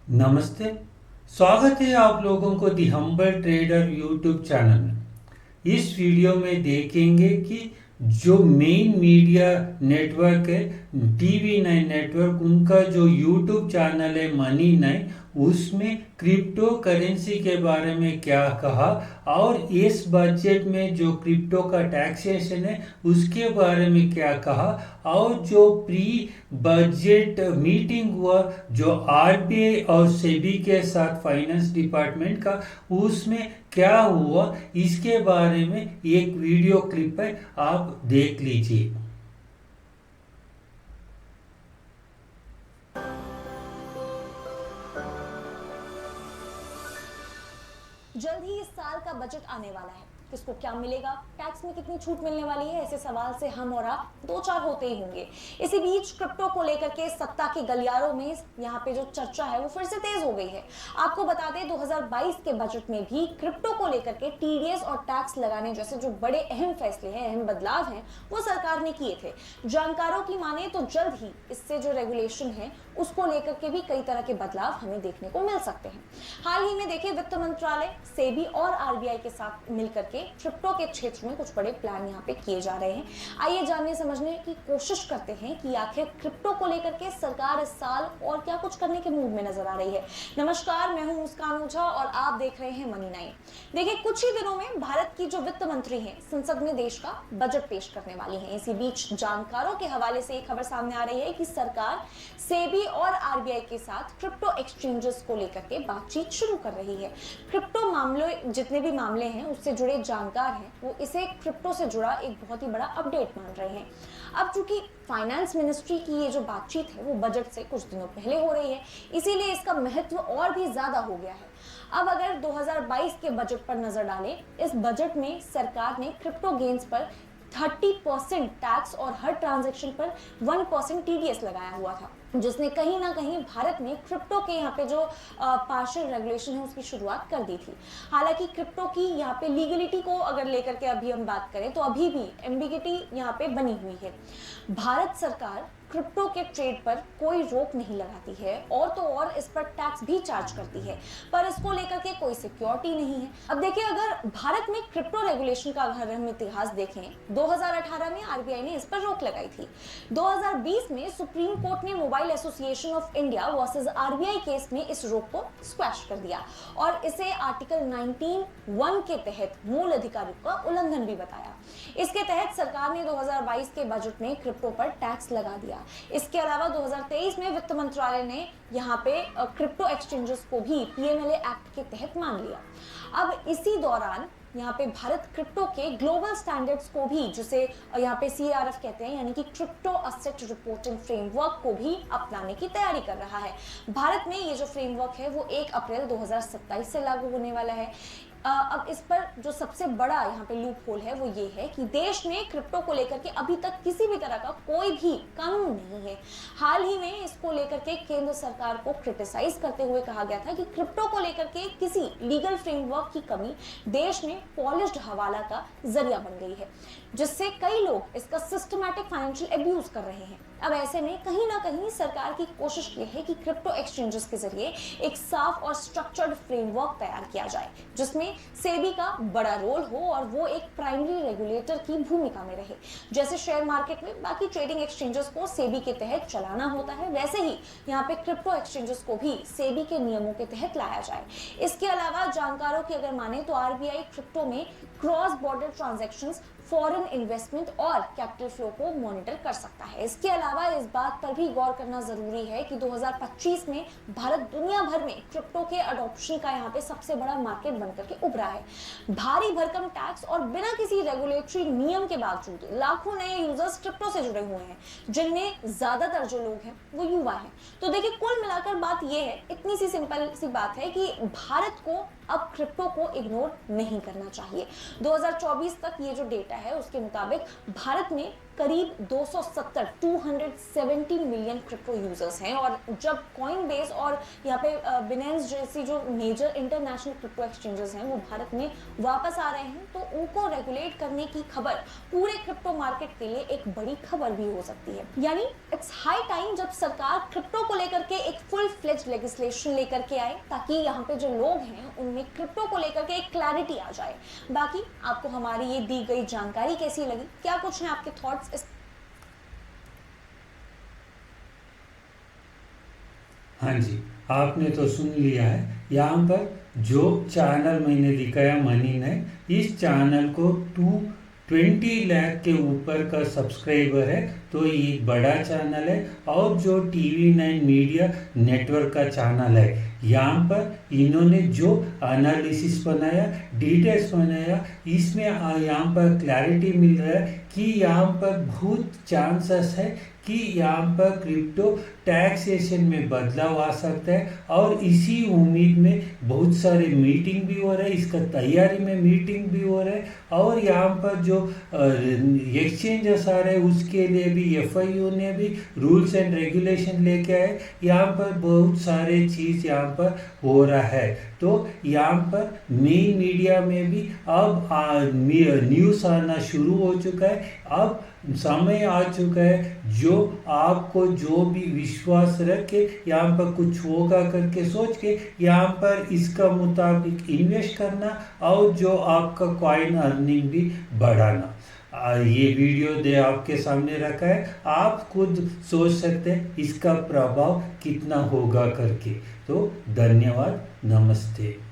नमस्ते। स्वागत है आप लोगों को दी हम्बल ट्रेडर यूट्यूब चैनल में। इस वीडियो में देखेंगे कि जो मेन मीडिया नेटवर्क है TV9 नेटवर्क, उनका जो यूट्यूब चैनल है मनी9, उसमें क्रिप्टो करेंसी के बारे में क्या कहा और इस बजट में जो क्रिप्टो का टैक्सेशन है उसके बारे में क्या कहा, और जो प्री बजट मीटिंग हुआ जो RBI और सेबी के साथ फाइनेंस डिपार्टमेंट का, उसमें क्या हुआ, इसके बारे में एक वीडियो क्लिप है, आप देख लीजिए। जल्द ही इस साल का बजट आने वाला है। किसको क्या मिलेगा, टैक्स में कितनी छूट मिलने वाली है, ऐसे सवाल से हम और आप दो चार होते ही होंगे। इसी बीच क्रिप्टो को लेकर के सत्ता के गलियारों में यहाँ पे जो चर्चा है वो फिर से तेज हो गई है। आपको बता दें 2022 के बजट में भी क्रिप्टो को लेकर के TDS और टैक्स लगाने जैसे जो बड़े अहम फैसले हैं, अहम बदलाव हैं, वो सरकार ने किए थे। जानकारों की माने तो जल्द ही इससे जो रेगुलेशन है उसको लेकर के भी कई तरह के बदलाव हमें देखने को मिल सकते हैं। हाल ही में देखिए वित्त मंत्रालय, सेबी और RBI के साथ मिलकर के क्रिप्टो के क्षेत्र में कुछ बड़े प्लान यहाँ पे किए जा रहे हैं। आइए जानने समझने की कोशिश करते हैं कि आखिर क्रिप्टो को लेकर के सरकार इस साल और क्या कुछ करने के मूड में नजर आ रही है। नमस्कार, मैं हूं मुस्कान ओझा और आप देख रहे हैं मनी9। देखिए कुछ ही दिनों में भारत की जो वित्त मंत्री हैं संसद में देश का बजट पेश करने वाली हैं। इसी बीच जानकारों के हवाले से एक खबर सामने आ रही है कि सरकार सेबी और RBI के साथ क्रिप्टो एक्सचेंजेस को लेकर के बातचीत शुरू कर रही है। क्रिप्टो मामले, जितने भी मामले हैं उससे जुड़े जानकार हैं वो इसे क्रिप्टो से जुड़ा एक बहुत ही बड़ा अपडेट मान रहे हैं। अब चूंकि फाइनेंस मिनिस्ट्री की ये जो बातचीत है वो बजट से कुछ दिनों पहले हो रही है, इसीलिए इसका महत्व और भी ज्यादा हो गया है। अब अगर 2022 के बजट पर नजर डालें, इस बजट में सरकार ने क्रिप्टो गेन्स पर 30% टैक्स और हर ट्रांजैक्शन पर 1% TDS लगाया हुआ था, जिसने कहीं ना कहीं भारत में क्रिप्टो के यहाँ पे जो पार्शियल रेगुलेशन है उसकी शुरुआत कर दी थी। हालांकि क्रिप्टो की यहाँ पे लीगलिटी को अगर लेकर के अभी हम बात करें तो अभी भी एम्बिगिटी यहाँ पे बनी हुई है। भारत सरकार क्रिप्टो के ट्रेड पर कोई रोक नहीं लगाती है और तो और इस पर टैक्स भी चार्ज करती है, पर इसको लेकर के कोई सिक्योरिटी नहीं है। अब देखिए अगर भारत में क्रिप्टो रेगुलेशन का अगर हम इतिहास देखें, 2018 में RBI ने इस पर रोक लगाई थी। 2020 में सुप्रीम कोर्ट ने mobile association of India versus RBI case में इस रोक को स्क्वैश कर दिया और इसे आर्टिकल 19(1) के तहत मूल अधिकारों का उल्लंघन भी बताया। इसके तहत सरकार ने 2022 के बजट में क्रिप्टो पर टैक्स लगा दिया। इसके अलावा 2023 में वित्त मंत्रालय ने यहाँ पे क्रिप्टो एक्सचेंजेस को भी PMLA एक्ट के तहत मान लिया। अब इसी दौरान यहाँ पे भारत क्रिप्टो के ग्लोबल स्टैंडर्ड्स को भी, जिसे यहाँ पे CARF कहते हैं, यानी कि क्रिप्टो असेट रिपोर्टिंग फ्रेमवर्क को भी अपनाने की तैयारी कर रहा है। भारत में ये जो फ्रेमवर्क है वो 1 अप्रैल 2027 से लागू होने वाला है। अब इस पर जो सबसे बड़ा यहाँ पे लूप होल है वो ये है कि देश में क्रिप्टो को लेकर के अभी तक किसी भी तरह का कोई भी कानून नहीं है। हाल ही में इसको लेकर के केंद्र सरकार को क्रिटिसाइज करते हुए कहा गया था कि क्रिप्टो को लेकर के किसी लीगल फ्रेमवर्क की कमी देश में पॉलिश्ड हवाला का जरिया बन गई है, जिससे कई लोग इसका सिस्टमैटिक फाइनेंशियल अब्यूज कर रहे हैं। अब ऐसे में कहीं ना कहीं सरकार की कोशिश ये है कि क्रिप्टो एक्सचेंजेस के जरिए एक साफ और स्ट्रक्चर्ड फ्रेमवर्क तैयार किया जाए, जिसमें सेबी का बड़ा रोल हो और वो एक प्राइमरी रेगुलेटर की भूमिका में रहे। जैसे शेयर मार्केट में बाकी ट्रेडिंग एक्सचेंजेस को सेबी के तहत चलाना होता है, वैसे ही यहाँ पे क्रिप्टो एक्सचेंजेस को भी सेबी के नियमों के तहत लाया जाए। इसके अलावा जानकारों की अगर माने तो RBI क्रिप्टो में cross border transactions, foreign investment और कैपिटल फ्लो को मॉनिटर कर सकता है। इसके अलावा इस बात पर भी गौर करना जरूरी है कि 2025 में भारत दुनिया भर में क्रिप्टो के अडॉप्शन का यहाँ पे सबसे बड़ा मार्केट बनकर के उभरा है। भारी भरकम टैक्स और बिना किसी रेगुलेटरी नियम के बावजूद लाखों नए यूजर्स क्रिप्टो से जुड़े हुए हैं, जिनमें ज्यादातर जो लोग हैं वो युवा हैं। तो देखिए कुल मिलाकर बात यह है, इतनी सी सिंपल सी बात है कि भारत को अब क्रिप्टो को इग्नोर नहीं करना चाहिए। 2024 तक ये जो डेटा है उसके मुताबिक भारत में करीब 270 मिलियन क्रिप्टो यूजर्स हैं। और जब कॉइनबेस और यहाँ पे बिनेंस जैसी जो मेजर इंटरनेशनल क्रिप्टो एक्सचेंजेस हैं वो भारत में वापस आ रहे हैं, तो उनको रेगुलेट करने की खबर पूरे क्रिप्टो मार्केट के लिए एक बड़ी खबर भी हो सकती है। यानी इट्स हाई टाइम जब सरकार क्रिप्टो को लेकर के एक फुल फ्लेज लेजिस्लेशन लेकर के आए, ताकि यहाँ पे जो लोग हैं उनमें क्रिप्टो को लेकर के एक क्लैरिटी आ जाए। बाकी आपको हमारी ये दी गई जानकारी कैसी लगी, क्या कुछ है आपके थॉट्स इस हाँ जी, आपने तो सुन लिया है। यहाँ पर जो चैनल मैंने दिखाया मनी ने, इस चैनल को 20 लाख के ऊपर का सब्सक्राइबर है, तो ये बड़ा चैनल है। और जो TV9 मीडिया नेटवर्क का चैनल है, यहाँ पर इन्होंने जो एनालिसिस बनाया, डिटेल्स बनाया, इसमें यहाँ पर क्लैरिटी मिल रहा है कि यहाँ पर बहुत चांसेस है कि यहाँ पर क्रिप्टो टैक्सेशन में बदलाव आ सकता है। और इसी उम्मीद में बहुत सारे मीटिंग भी हो रहे हैं, इसका तैयारी में मीटिंग भी हो रहे हैं। और यहाँ पर जो एक्सचेंजेस आ रहे हैं उसके लिए भी FIU ने भी रूल्स एंड रेगुलेशन लेके आए। यहाँ पर बहुत सारे चीज़ यहाँ पर हो रहा है। तो यहाँ पर मेन मीडिया में भी अब न्यूज़ आना शुरू हो चुका है। अब समय आ चुका है जो आपको जो भी विश्वास रख के यहाँ पर कुछ होगा करके सोच के यहाँ पर इसका मुताबिक इन्वेस्ट करना, और जो आपका कॉइन अर्निंग भी बढ़ाना। ये वीडियो दे आपके सामने रखा है, आप खुद सोच सकते हैं इसका प्रभाव कितना होगा करके। तो धन्यवाद, नमस्ते।